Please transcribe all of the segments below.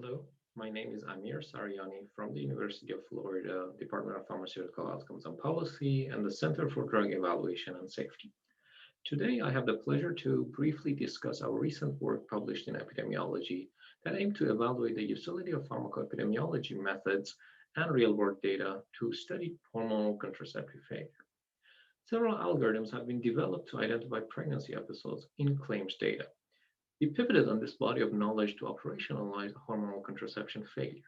Hello, my name is Amir Sarayani from the University of Florida, Department of Pharmaceutical Outcomes and Policy, and the Center for Drug Evaluation and Safety. Today, I have the pleasure to briefly discuss our recent work published in Epidemiology that aimed to evaluate the utility of pharmacoepidemiology methods and real-world data to study hormonal contraceptive failure. Several algorithms have been developed to identify pregnancy episodes in claims data. We pivoted on this body of knowledge to operationalize hormonal contraception failure.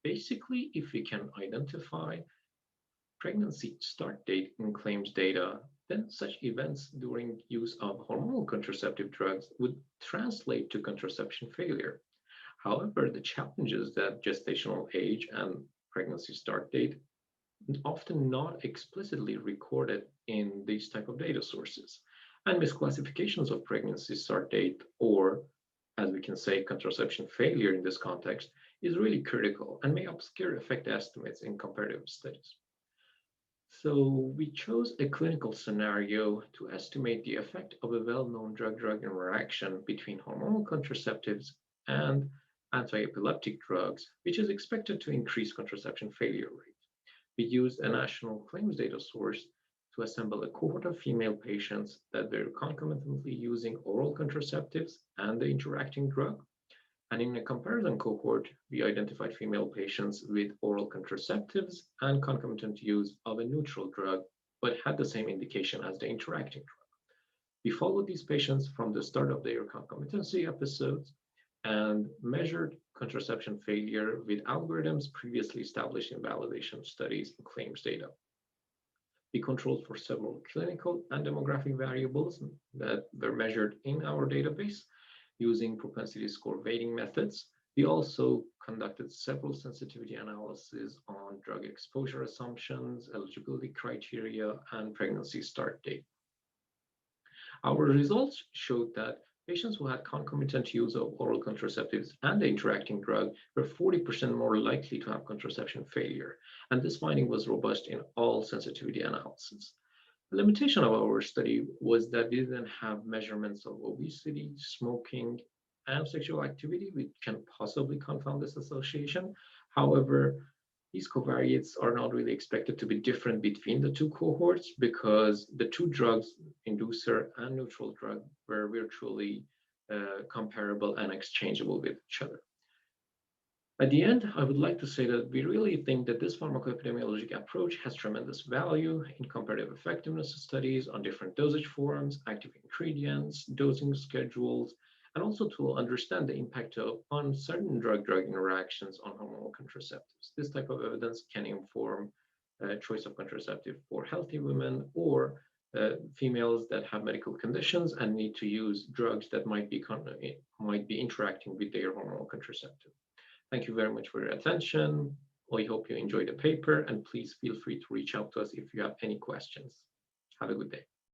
Basically, if we can identify pregnancy start date in claims data, then such events during use of hormonal contraceptive drugs would translate to contraception failure. However, the challenge is that gestational age and pregnancy start date often not explicitly recorded in these type of data sources. And misclassifications of pregnancy start date, or as we can say, contraception failure in this context, is really critical and may obscure effect estimates in comparative studies. So we chose a clinical scenario to estimate the effect of a well-known drug-drug interaction between hormonal contraceptives and anti-epileptic drugs, which is expected to increase contraception failure rate. We used a national claims data source to assemble a cohort of female patients that were concomitantly using oral contraceptives and the interacting drug. And in a comparison cohort, we identified female patients with oral contraceptives and concomitant use of a neutral drug, but had the same indication as the interacting drug. We followed these patients from the start of their concomitancy episodes and measured contraception failure with algorithms previously established in validation studies and claims data. We controlled for several clinical and demographic variables that were measured in our database using propensity score weighting methods. We also conducted several sensitivity analyses on drug exposure assumptions, eligibility criteria, and pregnancy start date. Our results showed that patients who had concomitant use of oral contraceptives and the interacting drug were 40% more likely to have contraception failure, and this finding was robust in all sensitivity analyses. The limitation of our study was that we didn't have measurements of obesity, smoking, and sexual activity, which can possibly confound this association. However, these covariates are not really expected to be different between the two cohorts because the two drugs, inducer and neutral drug, were virtually comparable and exchangeable with each other. At the end, I would like to say that we really think that this pharmacoepidemiologic approach has tremendous value in comparative effectiveness studies on different dosage forms, active ingredients, dosing schedules, and also to understand the impact on certain drug-drug interactions on hormonal contraceptives. This type of evidence can inform choice of contraceptive for healthy women or females that have medical conditions and need to use drugs that might be interacting with their hormonal contraceptive. Thank you very much for your attention. We hope you enjoyed the paper, and please feel free to reach out to us if you have any questions. Have a good day.